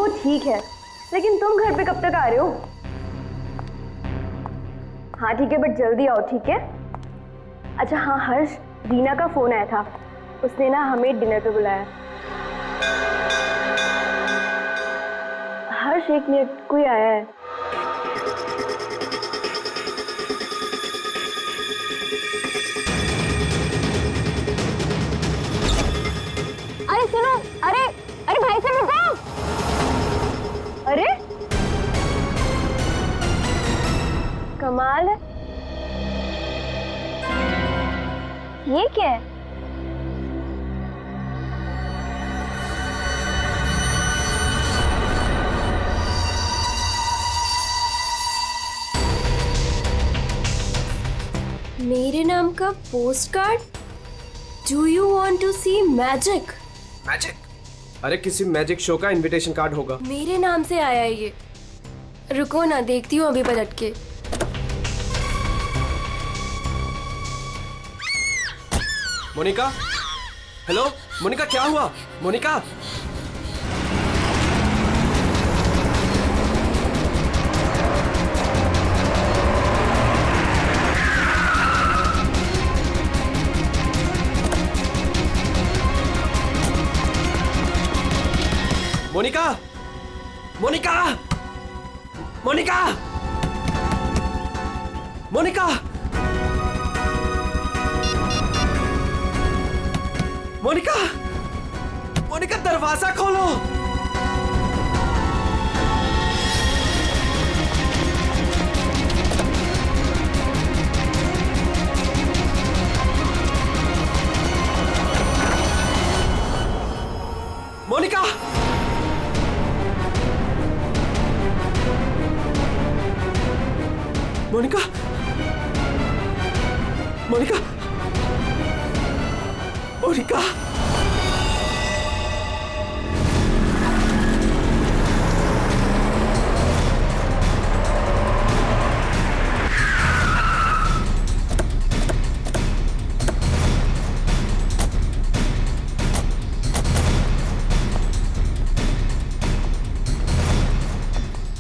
वो ठीक है, लेकिन तुम घर पे कब तक आ रहे हो? हाँ ठीक है, बट जल्दी आओ, ठीक है? अच्छा हाँ हर्ष, रीना का फोन आया था, उसने ना हमें डिनर पे बुलाया। हर्ष एक मिनट, कोई आया है। अरे सुनो, अरे अरे भाई साहब रुको। अरे कमाल है, ये क्या है? मेरे नाम का postcard? Do you want to see magic? Magic? अरे किसी मैजिक शो का इनविटेशन कार्ड होगा। मेरे नाम से आया है ये। रुको ना, देखती हूँ अभी पलट के। मोनिका, हेलो मोनिका, क्या हुआ? मोनिका, मोनिका, मोनिका, मोनिका, मोनिका, मोनिका, मोनिका, दरवाजा खोलो। मोनिका, मोनिका, मोनिका, मोनिका,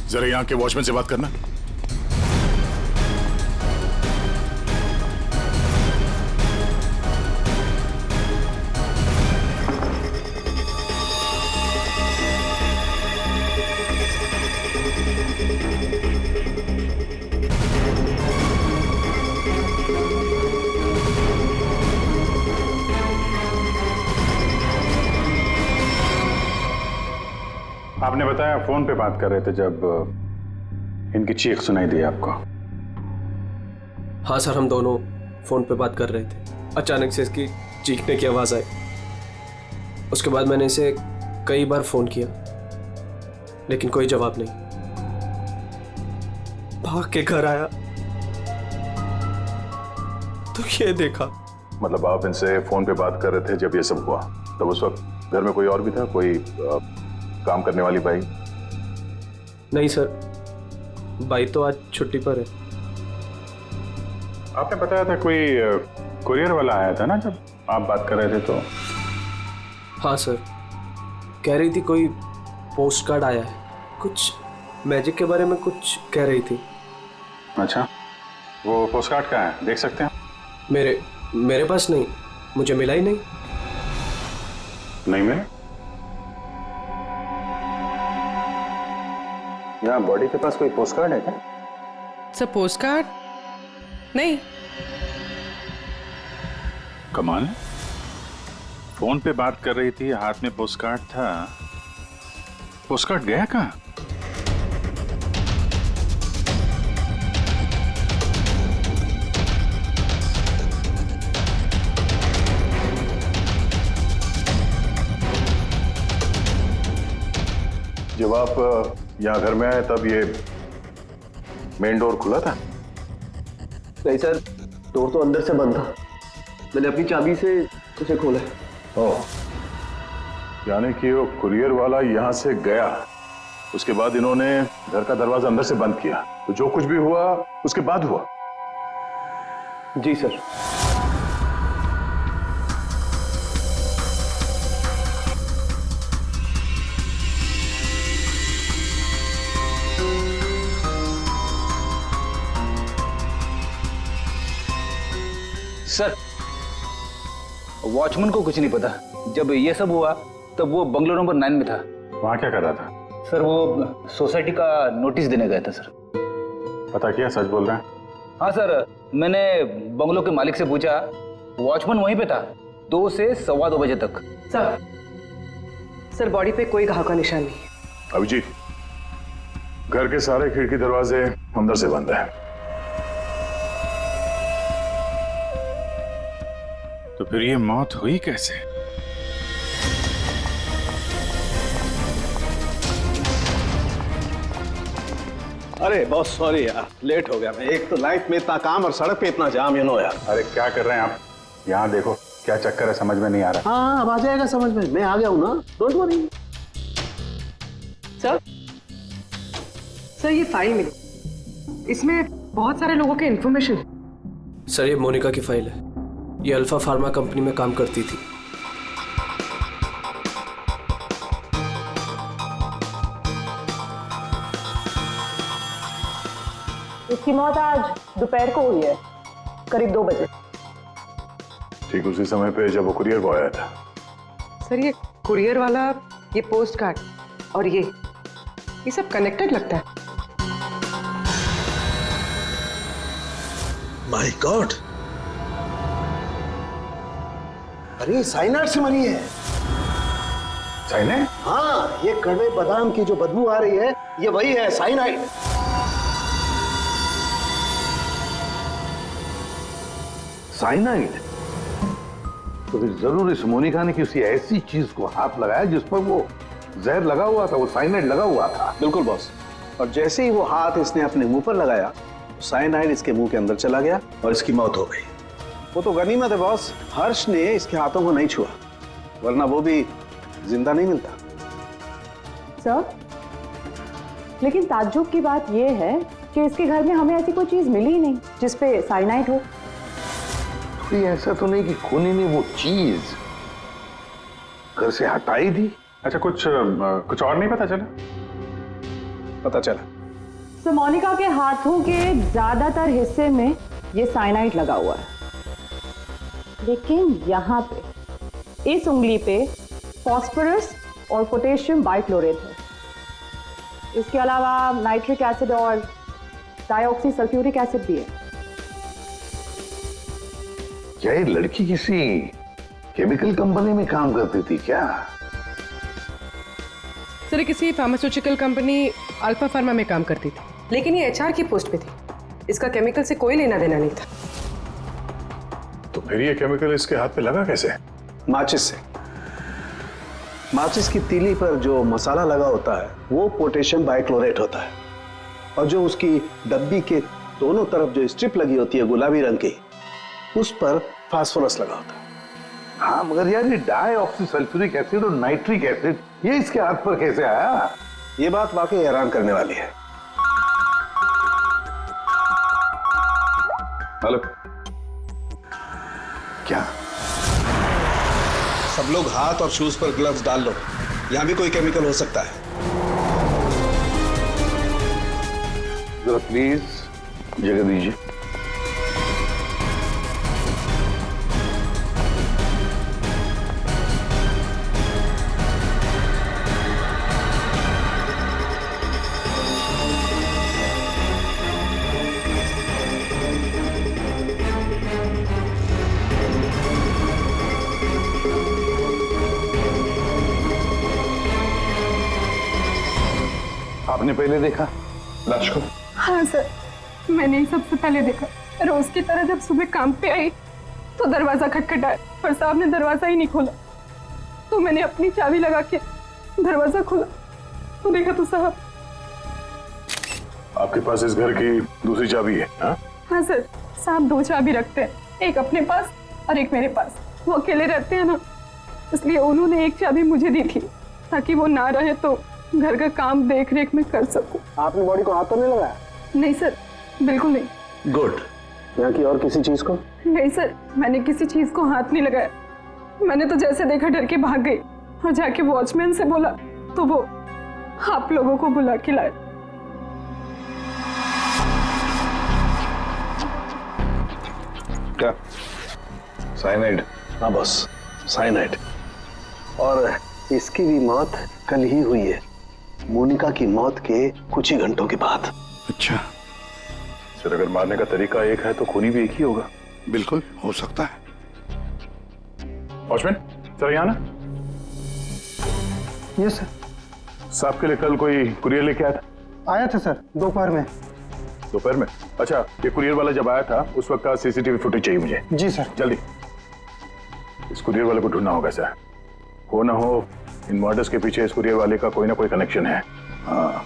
जरा यहाँ के वॉचमैन से बात करना। आपने बताया फोन पे बात कर रहे थे जब इनकी चीख सुनाई दी आपको। हाँ सर, हम दोनों फोन पे बात कर रहे थे। अचानक से इसकी चीखने की आवाज आई। उसके बाद मैंने इसे कई बार फोन किया, लेकिन कोई जवाब नहीं। भाग के घर आया तो ये देखा। मतलब आप इनसे फोन पे बात कर रहे थे जब ये सब हुआ? तब उस वक्त घर में कोई और भी था? कोई काम करने वाली बाई? नहीं सर, बाई तो आज छुट्टी पर है। आपने बताया था कोई कुरियर वाला आया था ना जब आप बात कर रहे थे तो? हाँ सर, कह रही थी कोई पोस्ट कार्ड आया है, कुछ मैजिक के बारे में कुछ कह रही थी। अच्छा, वो पोस्ट कार्ड कहाँ है, देख सकते हैं? मेरे पास नहीं, मुझे मिला ही नहीं। नहीं मिला? यहाँ बॉडी के पास कोई पोस्ट कार्ड है क्या? सर पोस्ट कार्ड नहीं। कमाल है, फोन पे बात कर रही थी, हाथ में पोस्ट कार्ड था। पोस्ट कार्ड गया कहाँ? जब आप यहाँ घर में आए तब ये मेन डोर खुला था? नहीं सर, डोर तो अंदर से बंद था। मैंने अपनी चाबी से उसे खोला। ओह, यानी कि वो कुरियर वाला यहाँ से गया, उसके बाद इन्होंने घर का दरवाजा अंदर से बंद किया, तो जो कुछ भी हुआ उसके बाद हुआ? जी सर। सर, वॉचमैन को कुछ नहीं पता। जब ये सब हुआ तब वो बंगलो नंबर 9 में था। वहां क्या कर रहा था? सर वो सोसाइटी का नोटिस देने गया था सर। पता किया, सच बोल रहे हैं? हाँ सर, मैंने बंगलो के मालिक से पूछा, वॉचमैन वहीं पे था 2 से 2:15 बजे तक। सर बॉडी पे कोई घाव का निशान नहीं है। अभिजीत, घर के सारे खिड़की दरवाजे अंदर से बंद है, तो फिर ये मौत हुई कैसे? अरे बहुत सॉरी यार, लेट हो गया मैं। एक तो लाइफ में इतना काम और सड़क पे इतना जाम, यू नो यार। अरे क्या कर रहे हैं आप? यहाँ देखो क्या चक्कर है, समझ में नहीं आ रहा। हाँ अब आ जाएगा समझ में, मैं आ गया हूँ ना, डोंट वरी। सर ये फाइल मिली, इसमें बहुत सारे लोगों के इन्फॉर्मेशन है। सर ये मोनिका की फाइल है। ये अल्फा फार्मा कंपनी में काम करती थी। इसकी मौत आज दोपहर को हुई है, करीब 2 बजे। ठीक उसी समय पे जब वो कुरियर बॉय आया था। सर ये कुरियर वाला, ये पोस्ट कार्ड और ये सब कनेक्टेड लगता है। माय गॉड, अरे साइनाइड से मरी है। साइनाइड? हाँ, ये कड़वे बादाम की जो बदबू आ रही है, ये वही है, साइनाइड। साइनाइड? तो फिर जरूर इस मोनिका ने किसी ऐसी चीज को हाथ लगाया जिस पर वो जहर लगा हुआ था, वो साइनाइड लगा हुआ था। बिल्कुल बॉस। और जैसे ही वो हाथ इसने अपने मुंह पर लगाया, साइनाइड इसके मुंह के अंदर चला गया और इसकी मौत हो गई। वो तो गनीमत है बॉस, हर्ष ने इसके हाथों को नहीं छुआ, वरना वो भी जिंदा नहीं मिलता। सर, लेकिन ताज्जुब की बात यह है कि इसके घर में हमें ऐसी कोई चीज मिली ही नहीं जिसपे साइनाइड हो। तो ऐसा तो नहीं कि खूनी ने वो चीज घर से हटाई दी? अच्छा, कुछ और नहीं पता चला? पता चला। तो मोनिका के हाथों के ज्यादातर हिस्से में ये साइनाइड लगा हुआ है, लेकिन यहाँ पे इस उंगली पे फास्फोरस और पोटेशियम बाइक्लोरेट है। इसके अलावा नाइट्रिक एसिड और डाइऑक्सी सल्फ्यूरिक एसिड भी है। क्या ये लड़की किसी केमिकल कंपनी में काम करती थी क्या? सर ये किसी फार्मास्यूटिकल कंपनी अल्फा फार्मा में काम करती थी, लेकिन ये एचआर की पोस्ट पे थी। इसका केमिकल से कोई लेना देना नहीं था। तो फिर ये केमिकल इसके हाथ पे लगा कैसे? माचिस से। माचिस की तीली पर जो मसाला लगा होता है वो पोटेशियम बाइक्लोरेट होता है, और जो उसकी डब्बी के दोनों तरफ जो स्ट्रिप लगी होती है गुलाबी रंग की, उस पर फास्फोरस लगा होता है। हाँ, मगर यार ये डाइऑक्सी सल्फ्यूरिक एसिड और नाइट्रिक एसिड ये इसके हाथ पर कैसे आया? ये बात वाकई हैरान करने वाली है। हेलो, क्या? सब लोग हाथ और शूज पर ग्लव्स डाल लो, यहां भी कोई केमिकल हो सकता है। जरा प्लीज जगह दीजिए। आपने पहले देखा लाश को? हाँ सर, मैंने ही सबसे पहले देखा। रोज की तरह जब सुबह काम पे आई तो दरवाजा खटखटाया, पर साहब ने दरवाजा ही नहीं खोला। तो मैंने अपनी चाबी लगा के दरवाजा खोला तो देखा तो साहब। आपके पास इस घर की दूसरी चाबी है? हाँ सर, साहब 2 चाबी रखते हैं, एक अपने पास और एक मेरे पास। वो अकेले रहते हैं ना, इसलिए उन्होंने एक चाबी मुझे दी थी ताकि वो ना रहे तो घर का काम देख रेख में कर सकूं। आपने बॉडी को हाथ तो नहीं लगाया? नहीं सर, बिल्कुल नहीं। गुड। यहाँ की और किसी चीज को? नहीं सर, मैंने किसी चीज को हाथ नहीं लगाया। मैंने तो जैसे देखा डर के भाग गई और जाके वॉचमैन से बोला तो वो आप लोगों को बुला के लाए। क्या साइनाइड? हाँ बॉस, साइनाइड। और इसकी भी मौत कल ही हुई है, मोनिका की मौत के कुछ ही घंटों के बाद। अच्छा। सर अगर मारने का तरीका एक है तो खूनी भी एक ही होगा। बिल्कुल हो सकता है। वॉचमैन सर यहाँ ना। Yes sir. साहब के लिए कल कोई कुरियर लेके आया था? आया था सर, दोपहर में। दोपहर में? अच्छा, ये कुरियर वाला जब आया था उस वक्त का सीसीटीवी फुटेज चाहिए मुझे। जी सर। जल्दी। इस कुरियर वाले को ढूंढना होगा सर। हो ना हो इन मर्डर्स के पीछे इस कुरियर वाले का कोई ना कोई कनेक्शन है। हाँ।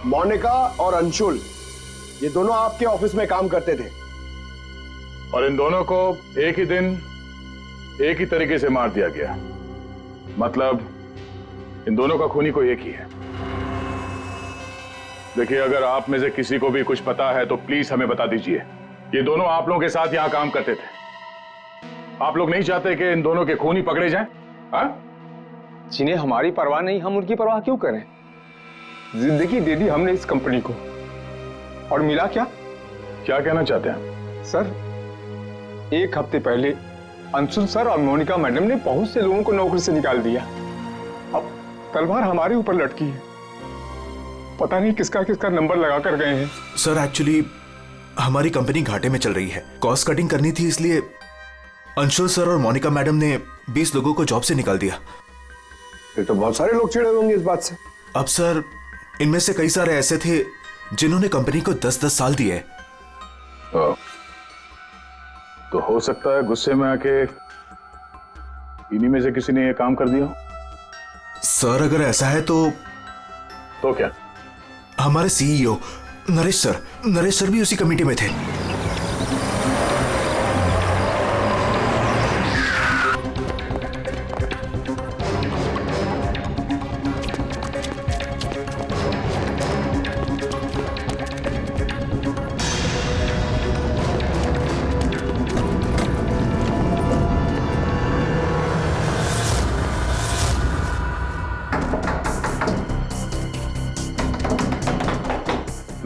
मोनिका और अंशुल, ये दोनों आपके ऑफिस में काम करते थे और इन दोनों को एक ही दिन एक ही तरीके से मार दिया गया। मतलब इन दोनों का खूनी कोई एक ही है। देखिए, अगर आप में से किसी को भी कुछ पता है तो प्लीज हमें बता दीजिए। ये दोनों आप लोगों के साथ यहां काम करते थे। आप लोग नहीं चाहते कि इन दोनों के खूनी पकड़े जाएं? हाँ? जिन्हें हमारी परवाह नहीं, हम उनकी परवाह क्यों करें? जिंदगी दे दी हमने इस कंपनी को, और मिला क्या? क्या कहना चाहते हैं सर? एक हफ्ते पहले अंशुल सर और मोनिका मैडम ने बहुत से लोगों को नौकरी से निकाल दिया। अब तलवार हमारे ऊपर लटकी है। पता नहीं किसका किसका नंबर लगा कर गए हैं। सर एक्चुअली हमारी कंपनी घाटे में चल रही है, कॉस्ट कटिंग करनी थी, इसलिए अंशुल सर और मोनिका मैडम ने 20 लोगों को जॉब से निकाल दिया। फिर तो बहुत सारे लोग चिढ़े होंगे इस बात से। अब सर इनमें से कई सारे ऐसे थे जिन्होंने कंपनी को 10-10 साल दिए। तो हो सकता है गुस्से में आके इन्हीं में से किसी ने ये काम कर दिया। सर अगर ऐसा है तो क्या? हमारे सीईओ नरेश सर भी उसी कमेटी में थे।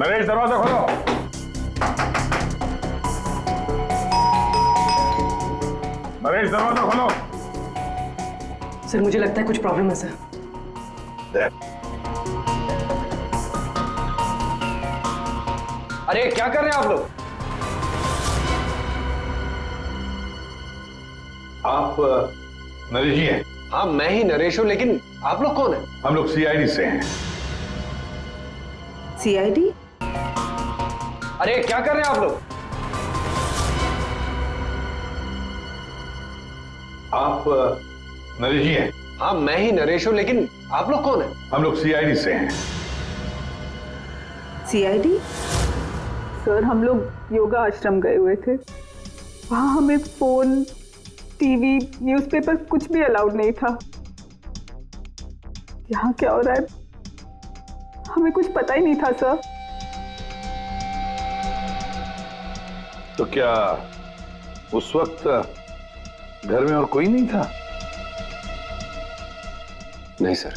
नरेश, दरवाजा खोलो। नरेश, दरवाजा खोलो। सर मुझे लगता है कुछ प्रॉब्लम है सर। अरे क्या कर रहे हैं आप लोग? आप नरेश जी हैं? हाँ मैं ही नरेश हूं, लेकिन आप लोग कौन हैं? हम लोग सीआईडी से हैं। सीआईडी? अरे क्या कर रहे हैं आप लोग? आप नरेश जी हैं? हाँ मैं ही नरेश हूं, लेकिन आप लोग कौन हैं? हम लोग सीआईडी से हैं। सीआईडी? सर हम लोग योगा आश्रम गए हुए थे, वहां हमें फोन, टीवी, न्यूज़पेपर कुछ भी अलाउड नहीं था। यहाँ क्या हो रहा है हमें कुछ पता ही नहीं था सर। तो क्या उस वक्त घर में और कोई नहीं था? नहीं सर,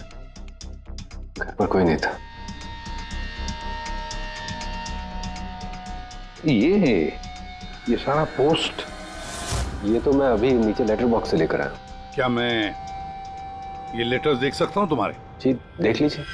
घर पर कोई नहीं था। ये सारा पोस्ट? ये तो मैं अभी नीचे लेटर बॉक्स से लेकर आया। क्या मैं ये लेटर्स देख सकता हूं तुम्हारे? जी देख लीजिए।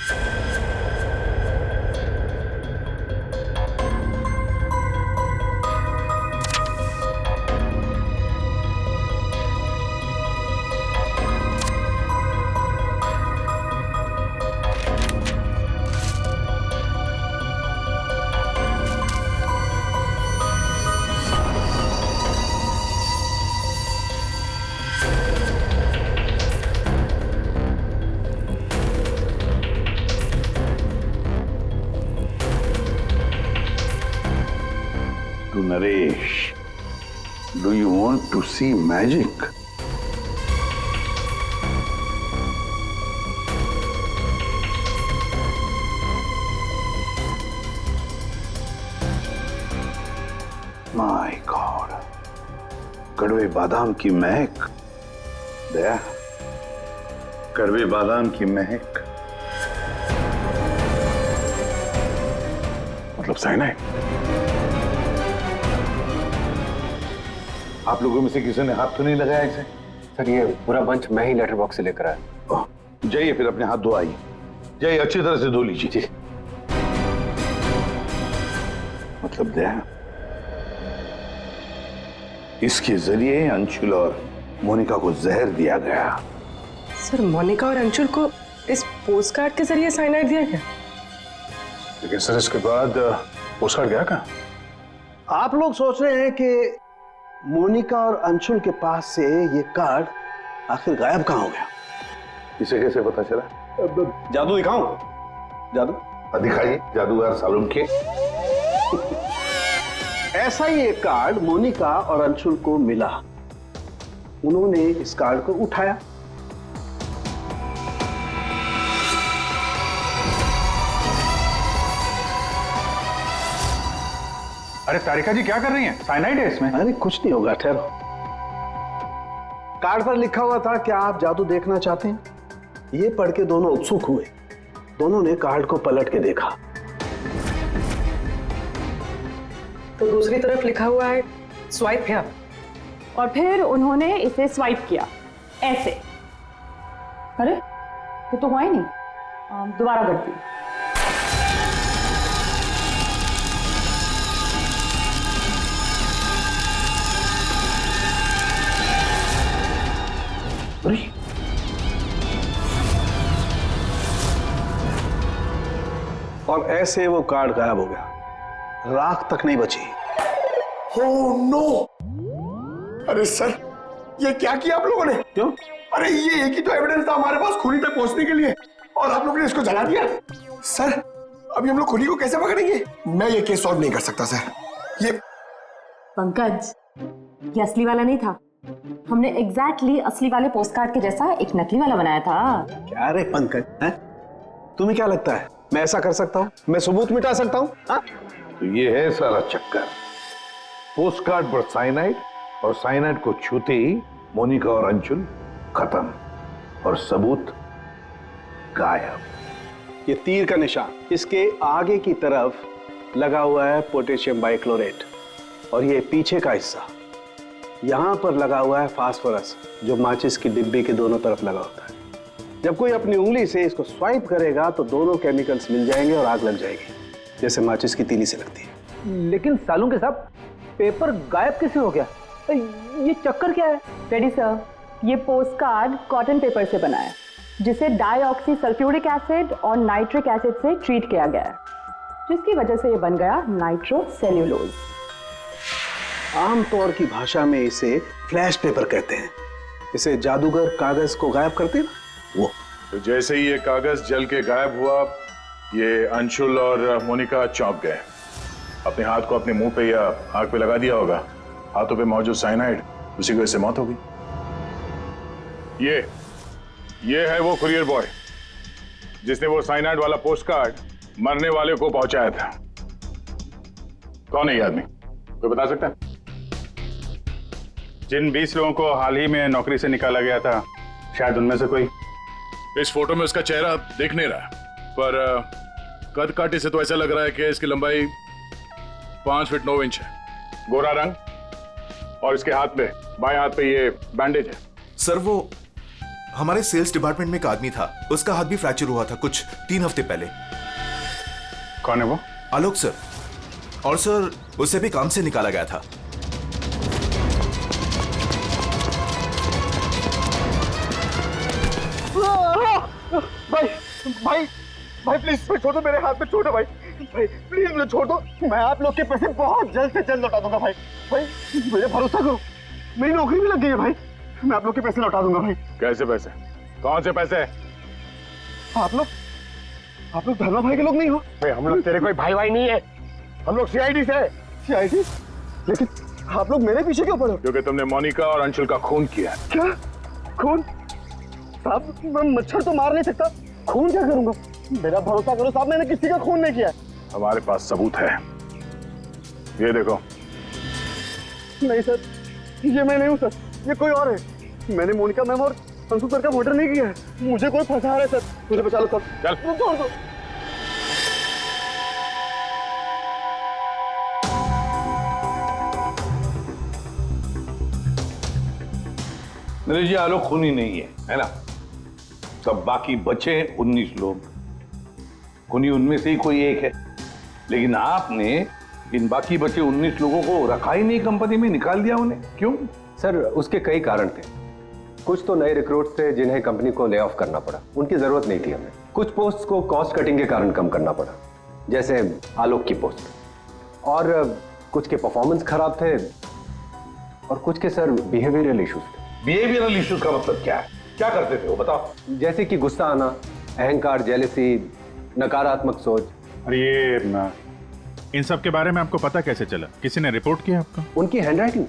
to Naresh. Do you want to see magic? My God. कड़वे बादाम की महक। दया, कड़वे बादाम की महक। मतलब साइनाइड? आप लोगों में से किसी ने हाथ तो नहीं लगाया इसे? सर ये पूरा बंच मैं ही लेटर बॉक्स से लेकर आया। जाइए फिर अपने हाथ धो आइए। जाइए अच्छी तरह से धो लीजिए। मतलब दया, इसके जरिए अंशुल और मोनिका को जहर दिया गया। सर मोनिका और अंशुल को इस पोस्टकार्ड के जरिए साइनाइड दिया गया? लेकिन सर इसके बाद पोस्टकार्ड गया कहाँ? आप लोग सोच रहे हैं कि मोनिका और अंशुल के पास से ये कार्ड आखिर गायब कहाँ हो गया? इसे कैसे पता चला? जादू दिखाऊं? जादू दिखाइए, जादूगर सालून के। ऐसा ही एक कार्ड मोनिका और अंशुल को मिला। उन्होंने इस कार्ड को उठाया। अरे तारिका जी क्या कर रही हैं? साइनाइड है इसमें। अरे कुछ नहीं होगा, ठहरो। कार्ड पर लिखा हुआ था क्या आप जादू देखना चाहते हैं? ये पढ़ के दोनों उत्सुक हुए। दोनों ने कार्ड को पलट के देखा तो दूसरी तरफ लिखा हुआ है स्वाइप है। और फिर उन्होंने इसे स्वाइप किया ऐसे। अरे ये तो हुआ ही नहीं। दोबारा करती हूँ। और ऐसे वो कार्ड गायब हो गया। राख तक नहीं बची। Oh no! अरे सर, ये क्या किया आप लोगों ने? क्यों? अरे ये एक ही तो एविडेंस था हमारे पास खूनी तक पहुंचने के लिए, और आप लोगों ने इसको जला दिया। सर, अभी हम लोग खूनी को कैसे पकड़ेंगे? मैं ये केस सॉल्व नहीं कर सकता सर। ये पंकज, ये असली वाला नहीं था। हमने एग्जैक्टली असली वाले पोस्टकार्ड के जैसा एक नकली वाला बनाया था। क्या रे पंकज, हैं? तुम्हें क्या लगता है मैं ऐसा कर सकता हूँ? मैं सबूत मिटा सकता हूँ? तो ये है सारा चक्कर। पोस्टकार्ड पर साइनाइड, और साइनाइड को छूते ही मोनिका और अंशुल खत्म, और सबूत गायब। ये तीर का निशान इसके आगे की तरफ लगा हुआ है पोटेशियम बाइक्लोरेट, और ये पीछे का हिस्सा यहां पर लगा हुआ है फास्फोरस, जो माचिस की डिब्बी के दोनों तरफ लगा होता है। जब कोई अपनी उंगली से इसको स्वाइप करेगा तो दोनों केमिकल्स मिल जाएंगे और आग लग जाएगी, जैसे माचिस की तीली से लगती है। लेकिन सालों के साथ पेपर गायब कैसे हो गया? ये चक्कर क्या है? रेडी सर, ये पोस्टकार्ड कॉटन पेपर से बना है, जिसे डाईऑक्सी सल्फ्यूरिक एसिड और नाइट्रिक एसिड से ट्रीट किया गया है, जिसकी वजह से ये बन गया नाइट्रोसेल्यूलोज। आमतौर की भाषा में इसे फ्लैश पेपर कहते हैं। इसे जादूगर कागज को गायब करते हैं वो। तो जैसे ही ये कागज जल के गायब हुआ, ये अंशुल और मोनिका चौंक गए। अपने हाथ को अपने मुंह पे या आंख पे लगा दिया होगा। हाथों पे मौजूद साइनाइड, उसी की वजह से मौत हो गई। ये है वो कुरियर बॉय जिसने वो साइनाइड वाला पोस्टकार्ड मरने वाले को पहुंचाया था। कौन है ये आदमी? कोई बता सकता है? जिन 20 लोगों को हाल ही में नौकरी से निकाला गया था, शायद उनमें से कोई। इस फोटो में उसका चेहरा दिख नहीं रहा, पर कद काठी से तो ऐसा लग रहा है कि इसकी लंबाई 5 फीट 9 इंच है। गोरा रंग, और इसके हाथ पे, बाएं हाथ पे ये बैंडेज है। सर वो हमारे सेल्स डिपार्टमेंट में एक आदमी था, उसका हाथ भी फ्रैक्चर हुआ था कुछ 3 हफ्ते पहले। कौन है वो? आलोक सर। और सर उसे भी काम से निकाला गया था। भाई प्लीज छोड़ दो, मेरे हाथ में चोट है भाई प्लीज मुझे छोड़ दो। मैं आप लोग के पैसे बहुत जल्द से जल्द लौटा दूंगा भाई मुझे भरोसा करो, मेरी नौकरी भी लग गई है भाई, मैं आप लोग के पैसे लौटा दूंगा भाई। कैसे पैसे? कौन से पैसे? आप लोग धर्मा भाई के लोग नहीं हो? भाई हम लोग तेरे कोई भाई नहीं है, हम लोग सीआईडी से। सीआईडी? लेकिन आप लोग मेरे पीछे क्यों पड़े? क्योंकि तुमने मोनिका और अंशुल का खून किया। क्या खून? साहब मैं मच्छर तो मार नहीं सकता, खून क्या करूंगा? मेरा भरोसा करो साहब, मैंने किसी का खून नहीं किया। हमारे पास सबूत है, ये देखो। नहीं सर, ये मैं नहीं हूँ सर, ये कोई और है। मैंने मोनिका मैम और अंशुल सर का मर्डर नहीं किया है। मुझे कोई फंसा रहा है सर, मुझे बचा लो सर। चल छोड़ दो। नरेश जी, आलोक खूनी नहीं है ना? सब बाकी बचे 19 लोग, खूनी उनमें से ही कोई एक है। लेकिन आपने इन बाकी बचे 19 लोगों को रखा ही नहीं कंपनी में, निकाल दिया उन्हें, क्यों? सर उसके कई कारण थे। कुछ तो नए रिक्रूट्स थे जिन्हें कंपनी को ले ऑफ करना पड़ा, उनकी जरूरत नहीं थी हमें। कुछ पोस्ट को कॉस्ट कटिंग के कारण कम करना पड़ा, जैसे आलोक की पोस्ट। और कुछ के परफॉर्मेंस खराब थे और कुछ के सर बिहेवियरल इश्यूज थे। बिहेवियरल इश्यूज का मतलब क्या है? क्या करते थे वो, बताओ। जैसे कि गुस्सा आना, अहंकार, जेलसी, नकारात्मक सोच। अरे ये इन सब के बारे में आपको पता कैसे चला? किसी ने रिपोर्ट किया आपको? उनकी हैंडराइटिंग।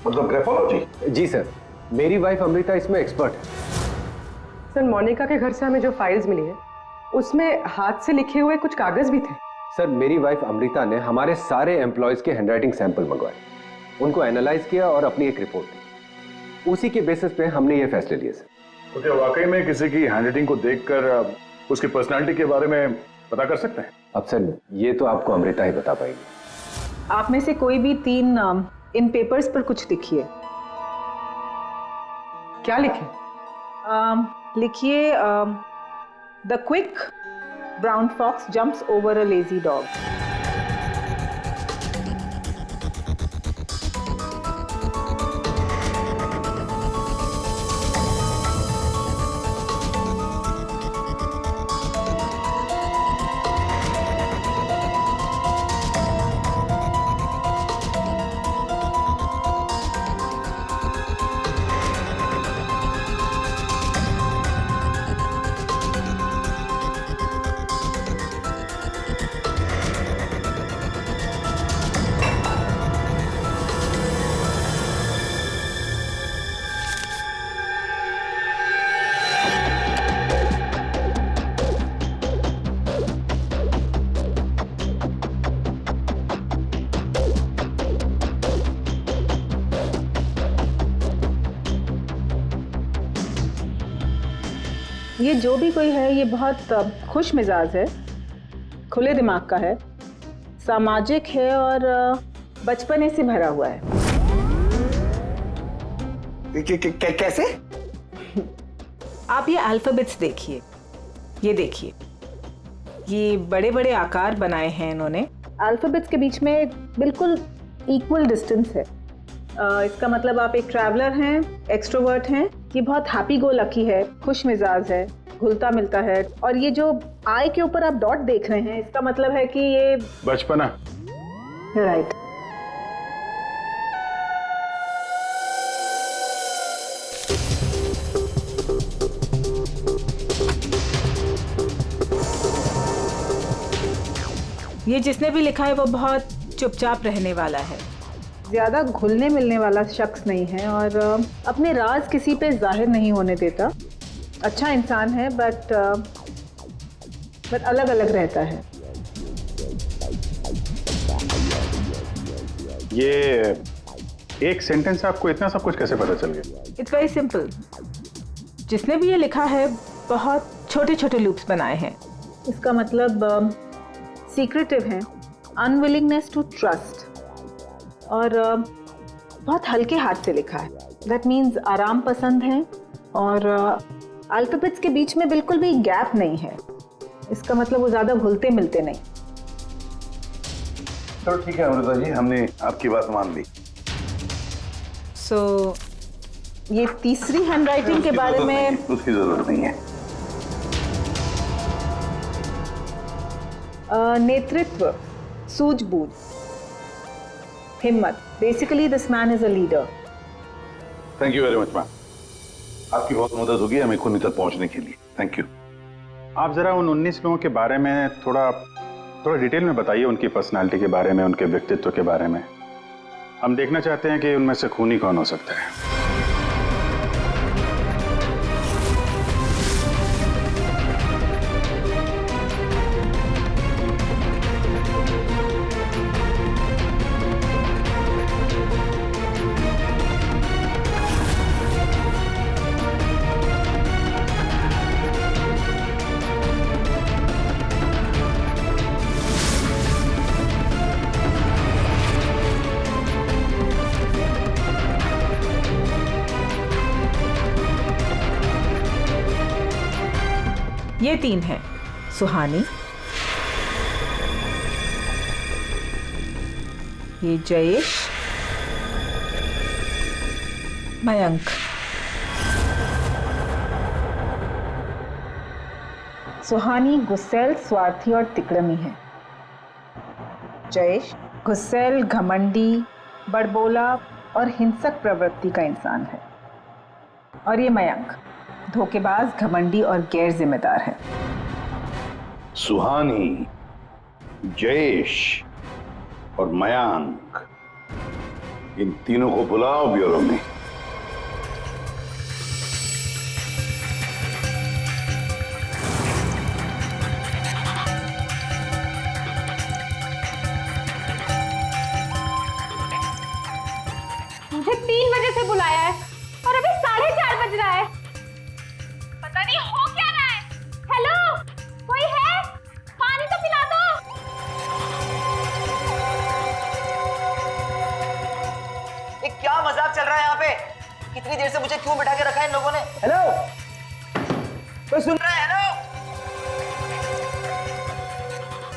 मतलब ग्राफोलॉजी? जी सर, मेरी वाइफ अमृता इसमें एक्सपर्ट है। सर मोनिका के घर से हमें जो फाइल्स मिली है उसमें हाथ से लिखे हुए कुछ कागज भी थे। सर मेरी वाइफ अमृता ने हमारे सारे एम्प्लॉयज के हैंडराइटिंग सैंपल मंगवाए, उनको एनालाइज किया और अपनी एक रिपोर्ट दी। उसी के बेसिस पे हमने ये फैसले लिए सर। तो क्या वाकई में किसी की हैंडराइटिंग को देखकर उसकी पर्सनालिटी के बारे में पता कर सकते हैं? अब सर ये तो आपको अमृता ही बता पाएगी। आप में से कोई भी 3 नाम इन पेपर्स पर कुछ लिखिए। क्या लिखे? लिखिए the quick brown fox jumps over a lazy dog. ये जो भी कोई है ये बहुत खुश मिजाज है, खुले दिमाग का है, सामाजिक है और बचपने से भरा हुआ है। कैसे? आप ये अल्फाबेट्स देखिए, ये देखिए, ये बड़े बड़े आकार बनाए हैं इन्होंने। अल्फाबेट्स के बीच में बिल्कुल इक्वल डिस्टेंस है। इसका मतलब आप एक ट्रैवलर हैं, एक्सट्रोवर्ट हैं, ये बहुत हैप्पी गो लकी है, खुश मिजाज है, घुलता मिलता है। और ये जो आई के ऊपर आप डॉट देख रहे हैं इसका मतलब है कि ये बचपना। राइट। ये जिसने भी लिखा है वो बहुत चुपचाप रहने वाला है, ज़्यादा घुलने मिलने वाला शख्स नहीं है और अपने राज किसी पे जाहिर नहीं होने देता। अच्छा इंसान है बट अलग अलग रहता है। ये एक सेंटेंस से आपको इतना सब कुछ कैसे पता चल गया? It's very simple. जिसने भी ये लिखा है बहुत छोटे छोटे लूप्स बनाए हैं। इसका मतलब सीक्रेटिव है, अनविलिंगनेस टू ट्रस्ट, और बहुत हल्के हाथ से लिखा है। दैट मीन्स आराम पसंद है और अल्फाबेट्स के बीच में बिल्कुल भी गैप नहीं है। इसका मतलब वो ज़्यादा घुलते मिलते नहीं। चलो ठीक है अमृता जी, हमने आपकी बात मान ली। सो ये तीसरी हैंडराइटिंग के बारे में उसकी जरूरत नहीं है। नेतृत्व, सूझबूझ, हिम्मत। Basically this man is a leader. Thank you very much ma'am, आपकी बहुत मदद होगी हमें खूनी तक पहुंचने के लिए। Thank you. आप जरा उन 19 लोगों के बारे में थोड़ा डिटेल में बताइए, उनकी पर्सनालिटी के बारे में, उनके व्यक्तित्व के बारे में। हम देखना चाहते हैं कि उनमें से खूनी कौन हो सकता है। ये 3 हैं, सुहानी, ये जयेश, मयंक। सुहानी गुस्सैल, स्वार्थी और तिकड़मी है। जयेश गुस्सैल, घमंडी, बड़बोला और हिंसक प्रवृत्ति का इंसान है। और ये मयंक धोखेबाज, घमंडी और गैर जिम्मेदार है। सुहानी, जयेश और मयंक, इन तीनों को बुलाओ ब्यूरो में। मुझे 3 बजे से बुलाया है और अभी 4:30 बज रहा है। पता नहीं हो क्या रहा है। हेलो, कोई है? पानी तो पिला दो। ये क्या मजाक चल रहा है यहाँ पे? कितनी देर से मुझे क्यों बिठा के रखा है इन लोगों ने? हेलो, कोई सुन रहा है? हेलो,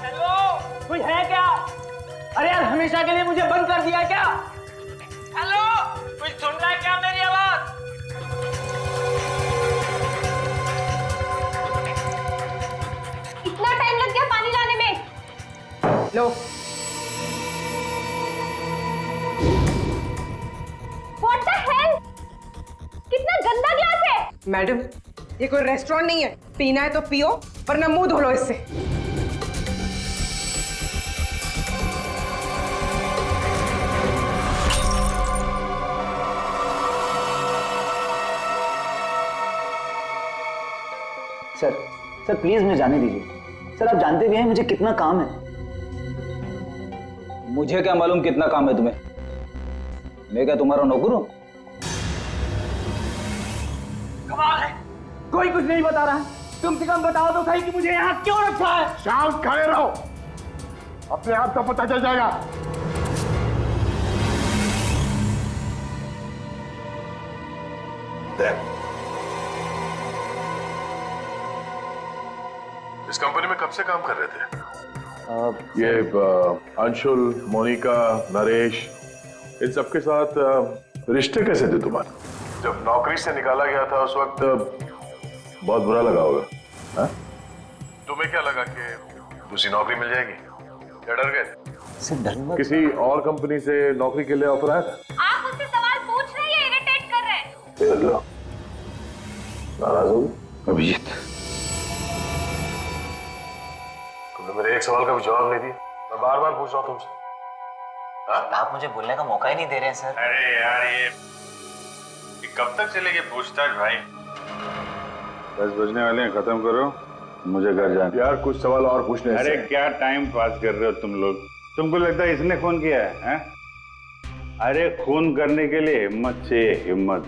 हेलो, कोई है क्या? अरे यार, हमेशा के लिए मुझे बंद कर दिया क्या? हेलो, कोई सुन रहा है क्या मेरी आवाज? इतना टाइम लग गया पानी लाने में। लो, What the hell? कितना गंदा ग्लास है। मैडम, ये कोई रेस्टोरेंट नहीं है। पीना है तो पियो, वरना मुंह धो लो इससे। सर प्लीज मुझे जाने दीजिए। सर, आप जानते भी हैं मुझे कितना काम है। मुझे क्या मालूम कितना काम है तुम्हें? मैं क्या तुम्हारा नौकर हूं? कमाल है, कोई कुछ नहीं बता रहा। कम से कम बताओ तो सही कि मुझे यहाँ क्यों रखा है। शांत खड़े रहो, अपने आप का पता चल जाएगा। इस कंपनी में कब से काम कर रहे थे? ये अंशुल, मोनिका, नरेश, इन सबके साथ रिश्ते कैसे थे तुम्हारे? जब नौकरी से निकाला गया था उस वक्त बहुत बुरा लगा होगा, हाँ? तुम्हें क्या लगा कि दूसरी नौकरी मिल जाएगी? क्या डर गए? किसी और कंपनी से नौकरी के लिए ऑफर आया था? आप मुझसे सवाल पूछ रहे हैं, इरिटेट कर रहे हैं। नाराज हो? अभिजीत, तुमने मेरे एक सवाल का भी जवाब नहीं दिया। मैं बार बार पूछ रहा हूँ तुमसे। आप मुझे बोलने का मौका ही नहीं दे रहे हैं सर। अरे यार, ये कब तक चलेगी पूछताछ भाई? 10 बजने वाले हैं, खत्म करो, मुझे घर जाना। यार कुछ सवाल और पूछने। अरे क्या टाइम पास कर रहे हो तुम लोग? तुमको लगता है इसने खून किया है? अरे खून करने के लिए हिम्मत चाहिए, हिम्मत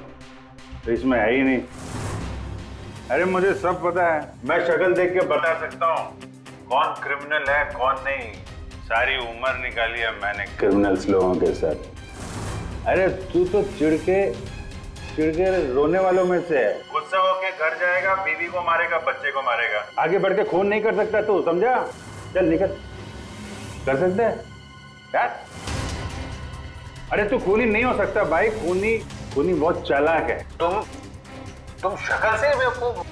तो इसमें है ही नहीं। अरे मुझे सब पता है, मैं शक्ल देख के बता सकता हूँ कौन क्रिमिनल है कौन नहीं। सारी उम्र निकाली है मैंने क्रिमिनल्स लोगों के साथ। अरे तू तो चिढ़ के रोने वालों में से है। गुस्सा होके घर जाएगा, बीवी को मारेगा, बच्चे को मारेगा, आगे बढ़ के खून नहीं कर सकता तू, समझा? चल निकल। कर सकता है यार? अरे तू खूनी नहीं हो सकता भाई, खूनी बहुत चालाक है। तुम शक्ल से बेवकूफ।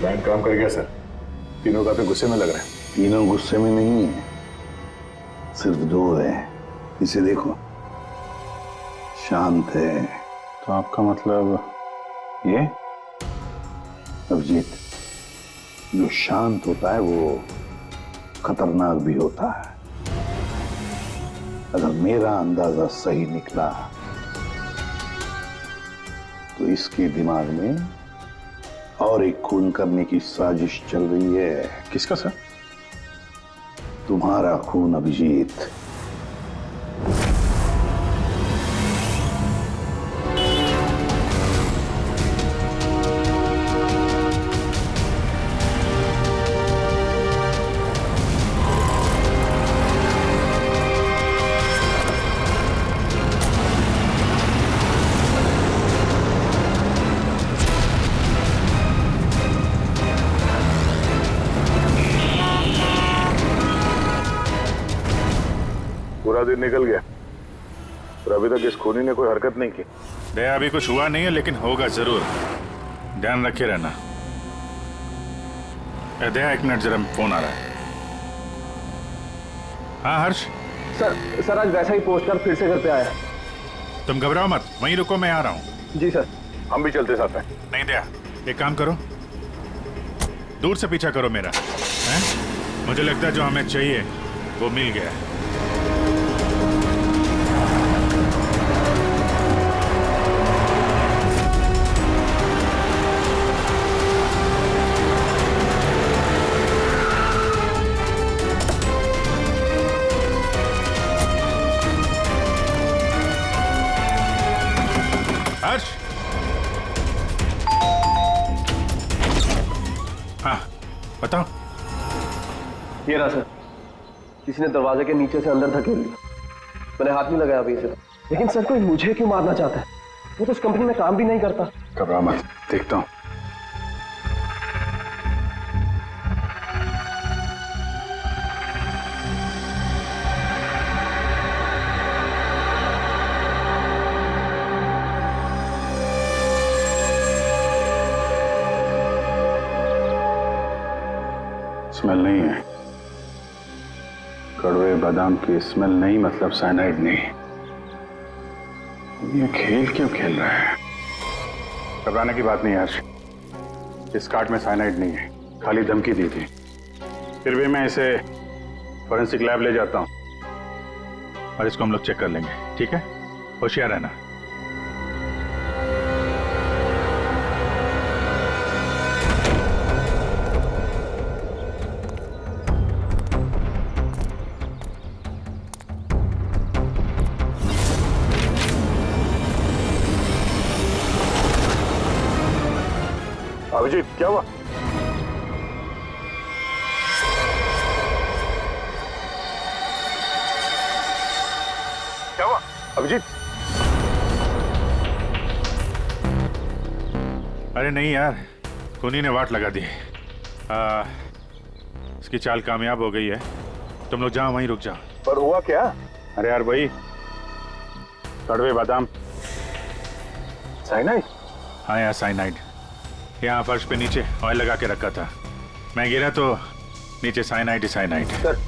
बैंक काम कर गया सर। तीनों काफी गुस्से में लग रहे हैं। तीनों गुस्से में नहीं है, सिर्फ 2 हैं। इसे देखो, शांत है। तो आपका मतलब ये? अभिजीत, जो शांत होता है वो खतरनाक भी होता है। अगर मेरा अंदाजा सही निकला तो इसके दिमाग में और एक खून करने की साजिश चल रही है। किसका सर? तुम्हारा खून अभिजीत। पूरा दिन निकल गया और अभी तक इस खूनी ने कोई हरकत नहीं की। दया अभी कुछ हुआ नहीं है, लेकिन होगा जरूर। ध्यान रखे रहना। दया एक मिनट, जरा फोन आ रहा है। हाँ हर्ष। सर आज वैसा ही पोस्ट कार्ड फिर से घर पे आया। तुम घबराओ मत, वहीं रुको, मैं आ रहा हूँ। जी सर। हम भी चलते साथ में। नहीं दया, एक काम करो, दूर से पीछा करो मेरा, हैं? मुझे लगता है जो हमें चाहिए वो मिल गया है। हर्ष। हाँ बताओ। ये रहा सर, किसी ने दरवाजे के नीचे से अंदर धकेल लिया। मैंने हाथ नहीं लगाया अभी से, लेकिन सर कोई मुझे क्यों मारना चाहता है? वो तो उस कंपनी में काम भी नहीं करता। घबरा मत, देखता हूँ। स्मेल नहीं है, कड़वे बादाम की स्मेल नहीं, मतलब साइनाइड नहीं। ये खेल क्यों खेल रहा है? घबराने की बात नहीं हर्ष, इस कार्ड में साइनाइड नहीं है, खाली धमकी दी थी। फिर भी मैं इसे फॉरेंसिक लैब ले जाता हूं और इसको हम लोग चेक कर लेंगे, ठीक है? होशियार रहना। अभिजीत क्या हुआ? क्या हुआ अभिजीत? अरे नहीं यार, खूनी ने वाट लगा दी। इसकी चाल कामयाब हो गई है। तुम लोग जाओ, वहीं रुक जाओ। पर हुआ क्या? अरे यार भाई, कड़वे बादाम। साइनाइड? हाँ यार साइनाइड। यहाँ फर्श पे नीचे ऑयल लगा के रखा था, मैं गिरा तो नीचे साइनाइड ही साइनाइड। सर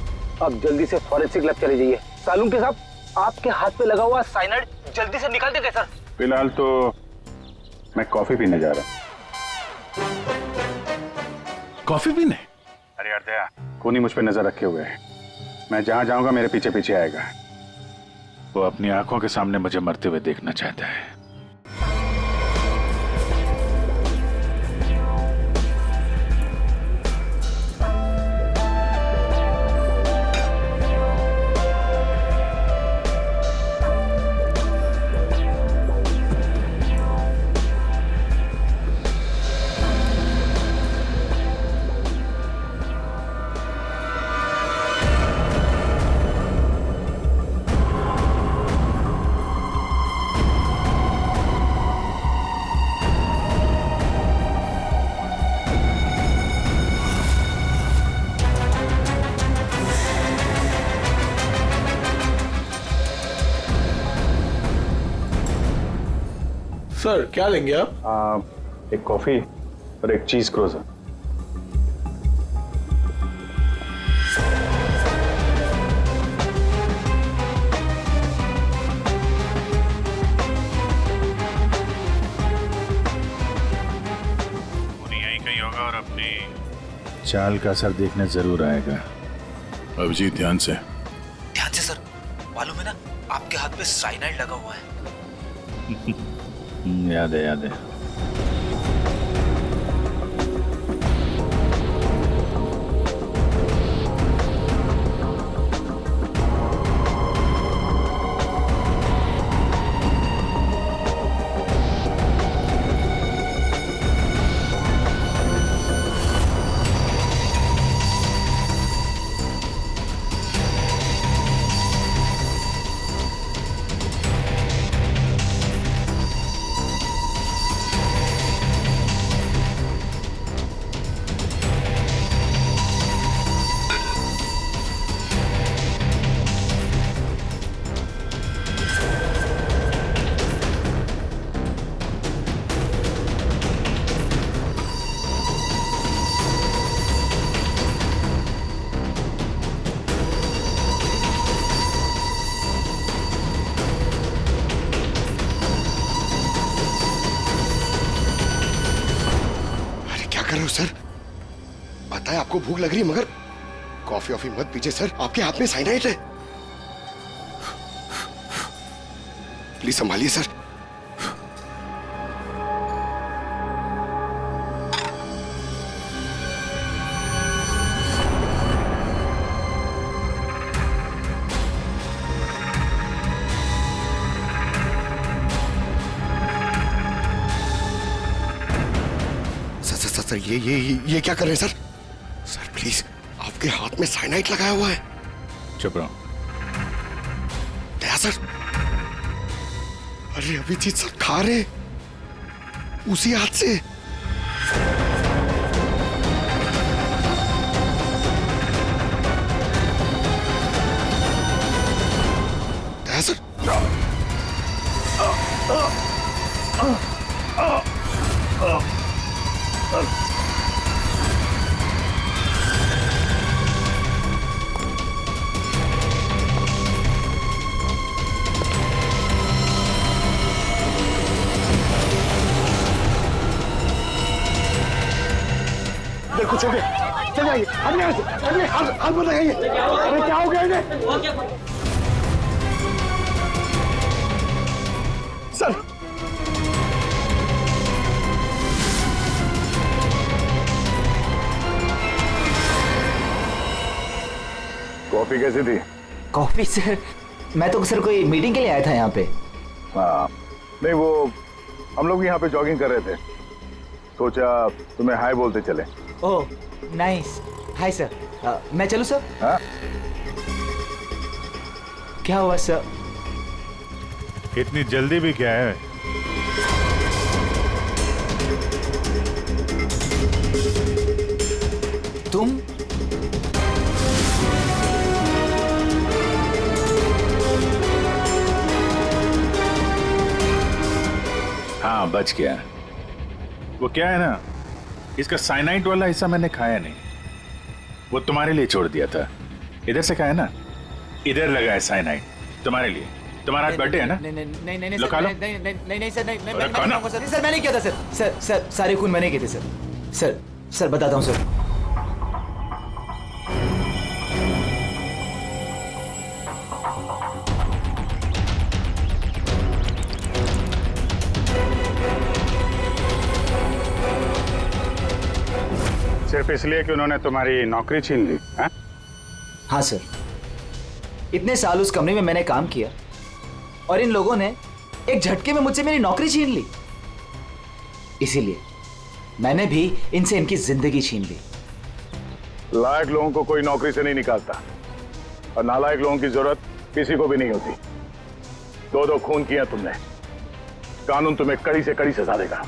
आप जल्दी से फॉरेंसिक लैब चले जाइए। सालून के साहब, आपके हाथ पे लगा हुआ साइनाइड जल्दी से निकाल देंगे सर। फिलहाल तो मैं कॉफी पीने जा रहा हूँ। कॉफी पीने? अरे यार दया, खूनी मुझ पे नजर रखे हुए है। मैं जहां जाऊंगा मेरे पीछे पीछे आएगा। वो अपनी आंखों के सामने मुझे मरते हुए देखना चाहता है। सर क्या लेंगे आप? एक कॉफी और एक चीज क्रोजर। चाल का असर देखने जरूर आएगा। अभिजीत ध्यान से। ध्यान से सर। मालूम है ना, आपके हाथ पे साइनाइड लगा हुआ है। याद है, याद है। कर रहे हो सर? पता है आपको भूख लग रही है, मगर कॉफी वॉफी मत पीजिए सर, आपके हाथ में साइनाइड है। Please संभालिए sir. सर ये क्या कर रहे हैं सर? सर प्लीज, आपके हाथ में साइनाइड लगाया हुआ है। चुप रहो। दया सर। अरे अभिजीत सर खा रहे उसी हाथ से। दया सर। कुछ हो गया, चल जाइए, हाथ मत लगाइए। अरे क्या हो गया इन्हें? सर कॉफी कैसी थी? कॉफी सर, मैं तो सर कोई मीटिंग के लिए आया था यहाँ पे। हाँ, नहीं वो हम लोग यहाँ पे जॉगिंग कर रहे थे, सोचा तुम्हें हाय बोलते चले। Oh nice, hi sir. मैं चलूं सर? हाँ? क्या हुआ सर? इतनी जल्दी भी क्या है? तुम? हाँ बच गया। वो क्या है ना, इसका साइनाइड वाला हिस्सा मैंने खाया नहीं, वो तुम्हारे लिए छोड़ दिया था। इधर से खाया ना, इधर लगा है साइनाइड तुम्हारे लिए। तुम्हारा आज बर्थडे है ना? नहीं लो खा लो। नहीं सर, नहीं सर, मैंने किया था सर। सर सारे खून मैंने किए थे सर। सर बताता हूँ सर। सिर्फ इसलिए कि उन्होंने तुम्हारी नौकरी छीन ली? हाँ सर, इतने साल उस कंपनी में मैंने काम किया और इन लोगों ने एक झटके में मुझसे मेरी नौकरी छीन ली। इसीलिए मैंने भी इनसे इनकी जिंदगी छीन ली। लायक लोगों को कोई नौकरी से नहीं निकालता और नालायक लोगों की जरूरत किसी को भी नहीं होती। दो खून किया तुमने, कानून तुम्हें कड़ी से कड़ी सजा देगा।